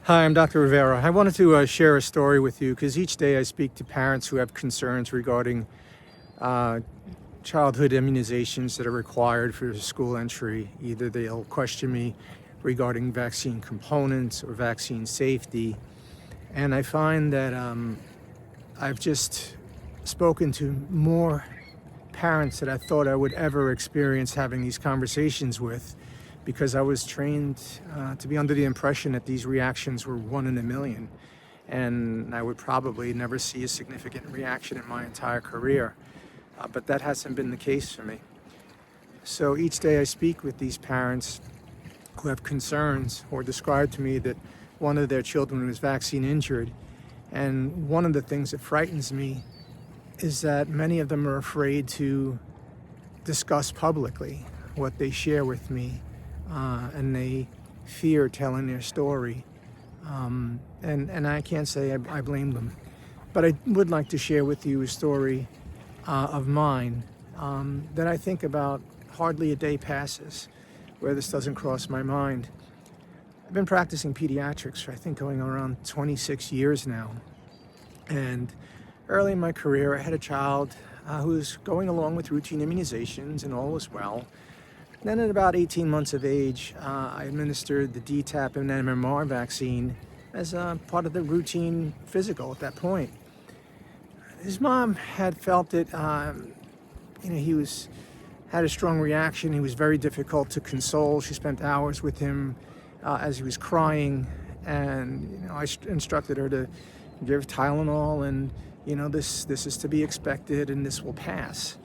Hi, I'm Dr. Rivera. I wanted to share a story with you because each day I speak to parents who have concerns regarding uh, childhood immunizations that are required for school entry. Either they'll question me regarding vaccine components or vaccine safety. And I find that I've just spoken to more parents that I thought I would ever experience having these conversations with because I was trained to be under the impression that these reactions were one in a million and I would probably never see a significant reaction in my entire career. But that hasn't been the case for me. So each day I speak with these parents who have concerns or describe to me that one of their children was vaccine injured. And one of the things that frightens me is that many of them are afraid to discuss publicly what they share with me, and they fear telling their story. And I can't say I blame them. But I would like to share with you a story of mine that I think about. Hardly a day passes where this doesn't cross my mind. I've been practicing pediatrics for I think going around 26 years now. And early in my career, I had a child who was going along with routine immunizations and all was well. Then at about 18 months of age, I administered the DTaP and MMR vaccine as a part of the routine physical at that point. His mom had felt that he had a strong reaction. He was very difficult to console. She spent hours with him as he was crying, and I instructed her to give Tylenol, and this is to be expected, and this will pass.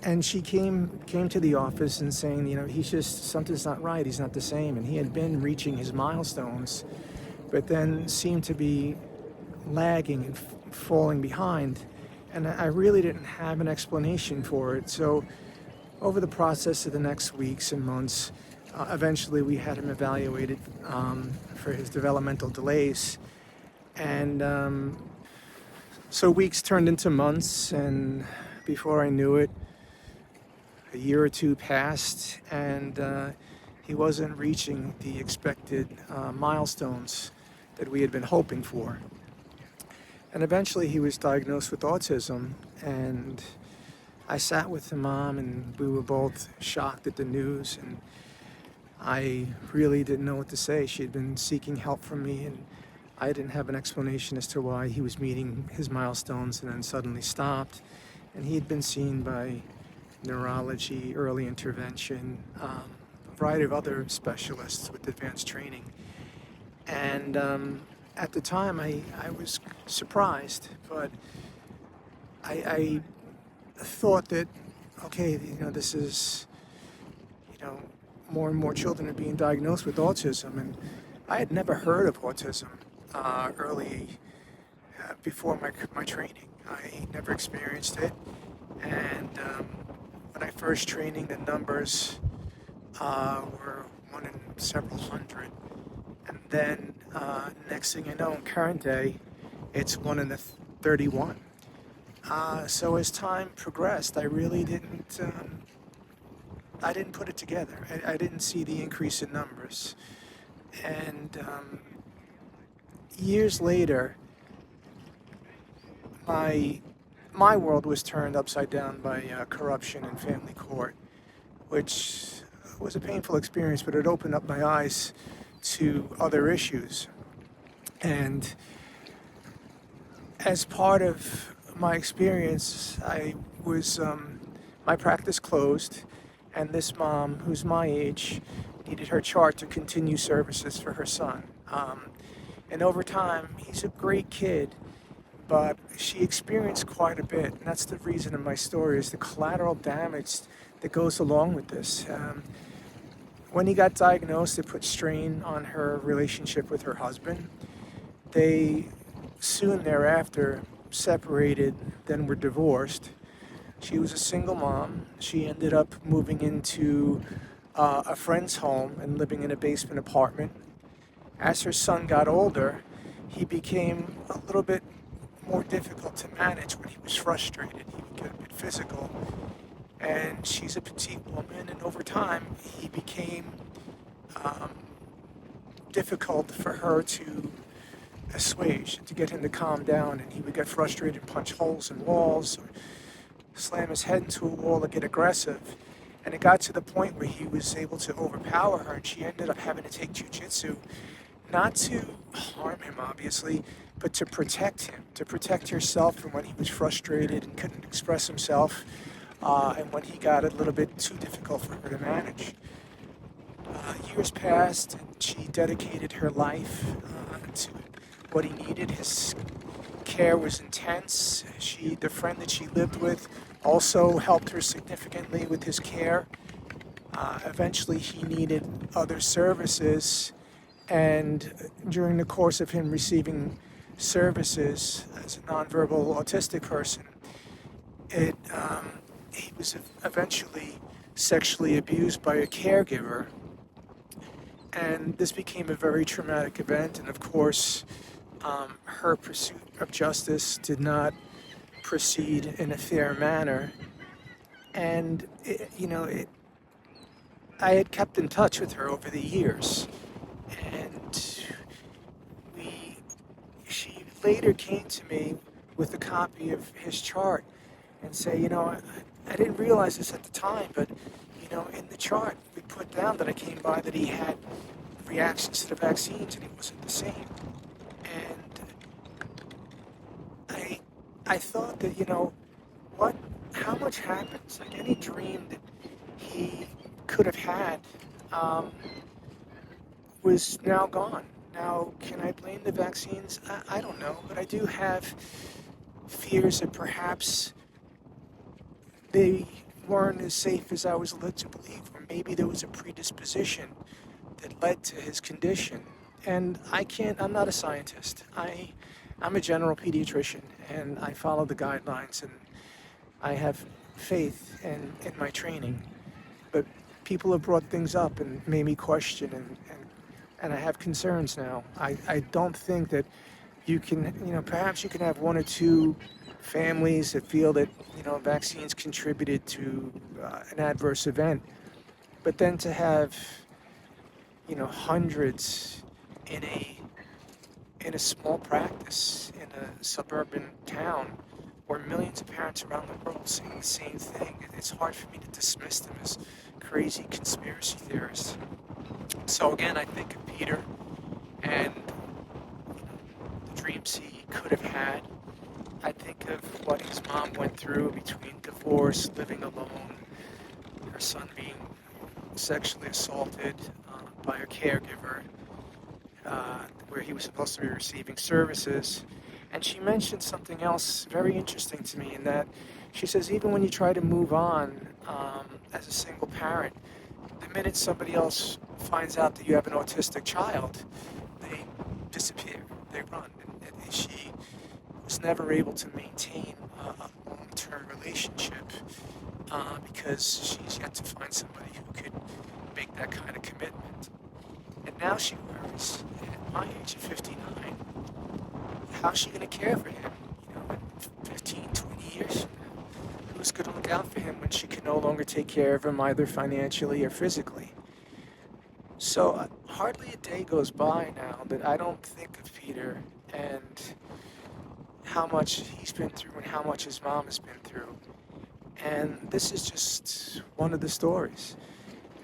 And she came to the office and saying, he's just, something's not right. He's not the same. And he had been reaching his milestones, but then seemed to be lagging and falling behind. And I really didn't have an explanation for it. So over the process of the next weeks and months, eventually we had him evaluated for his developmental delays. And so weeks turned into months, and before I knew it, a year or two passed, and he wasn't reaching the expected milestones that we had been hoping for. And eventually he was diagnosed with autism, and I sat with the mom, and we were both shocked at the news, and I really didn't know what to say. She had been seeking help from me, and I didn't have an explanation as to why he was meeting his milestones and then suddenly stopped. And he had been seen by neurology, early intervention, a variety of other specialists with advanced training. And at the time, I was surprised, but I thought that, okay, this is, more and more children are being diagnosed with autism, and I had never heard of autism before my training. I never experienced it, and when I first training, the numbers were one in several hundred, and then next thing I know, in current day, it's one in the 31. So as time progressed, I really didn't. I didn't put it together. I didn't see the increase in numbers, and years later, my world was turned upside down by corruption in family court, which was a painful experience, but it opened up my eyes to other issues. And as part of my experience, my practice closed, and this mom, who's my age, needed her chart to continue services for her son. And over time, he's a great kid, but she experienced quite a bit, and that's the reason of my story, is the collateral damage that goes along with this. When he got diagnosed, it put strain on her relationship with her husband. They soon thereafter separated, then were divorced. She was a single mom. She ended up moving into a friend's home and living in a basement apartment. As her son got older, he became a little bit more difficult to manage when he was frustrated. He would get a bit physical. And she's a petite woman, and over time, he became difficult for her to assuage, to get him to calm down, and he would get frustrated and punch holes in walls, or slam his head into a wall, or get aggressive. And it got to the point where he was able to overpower her, and she ended up having to take jujitsu, not to harm him, obviously, but to protect herself from when he was frustrated and couldn't express himself, and when he got a little bit too difficult for her to manage. Years passed, and she dedicated her life to what he needed. His care was intense. The friend that she lived with, also helped her significantly with his care. Eventually, he needed other services, and during the course of him receiving services as a nonverbal autistic person, he was eventually sexually abused by a caregiver, and this became a very traumatic event. And of course, her pursuit of justice did not proceed in a fair manner. And I had kept in touch with her over the years, and she later came to me with a copy of his chart and say, I didn't realize this at the time, but in the chart we put down that I came by that he had reactions to the vaccines and he wasn't the same. And I thought that, how much happens? Like any dream that he could have had was now gone. Now, can I blame the vaccines? I don't know, but I do have fears that perhaps they weren't as safe as I was led to believe, or maybe there was a predisposition that led to his condition. And I'm not a scientist. I'm a general pediatrician, and I follow the guidelines, and I have faith in my training. But people have brought things up and made me question, and I have concerns now. I don't think that you can, perhaps you can have one or two families that feel that, vaccines contributed to an adverse event. But then to have, hundreds in a small practice in a suburban town, or millions of parents around the world saying the same thing, it's hard for me to dismiss them as crazy conspiracy theorists. So again, I think of Peter and the dreams he could have had. I think of what his mom went through between divorce, living alone, her son being sexually assaulted by a caregiver, where he was supposed to be receiving services. And she mentioned something else very interesting to me, in that she says even when you try to move on as a single parent, the minute somebody else finds out that you have an autistic child, they disappear, they run. And she was never able to maintain a long-term relationship because she's yet to find somebody who could make that kind of commitment. And now she worries, at my age of 59, how's she going to care for him, in 15, 20 years from now? Who's going to look out for him when she can no longer take care of him, either financially or physically? So hardly a day goes by now that I don't think of Peter and how much he's been through and how much his mom has been through. And this is just one of the stories.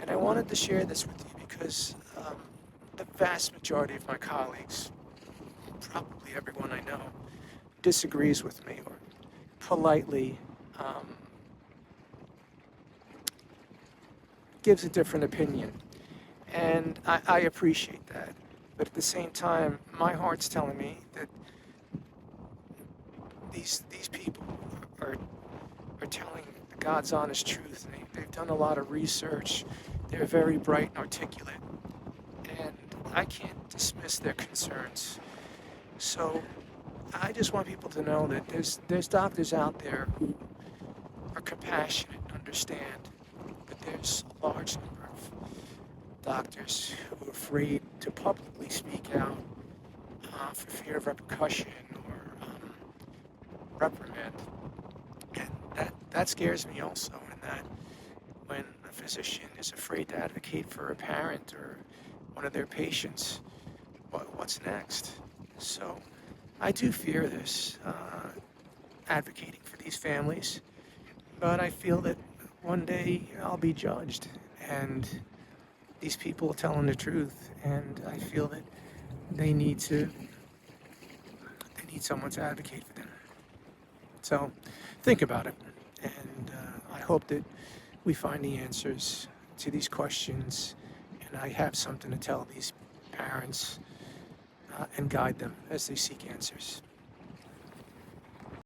And I wanted to share this with you because the vast majority of my colleagues, probably everyone I know, disagrees with me or politely gives a different opinion. And I appreciate that. But at the same time, my heart's telling me that these people are telling the God's honest truth. They've done a lot of research. They're very bright and articulate. And I can't dismiss their concerns. So I just want people to know that there's doctors out there who are compassionate and understand, but there's a large number of doctors who are afraid to publicly speak out for fear of repercussion or reprimand. And that scares me also, in that when a physician is afraid to advocate for a parent or one of their patients, what's next. So I do fear this, advocating for these families, but I feel that one day I'll be judged, and these people are telling the truth, and I feel that they need to they need someone to advocate for them. So think about it, and I hope that we find the answers to these questions, and I have something to tell these parents and guide them as they seek answers.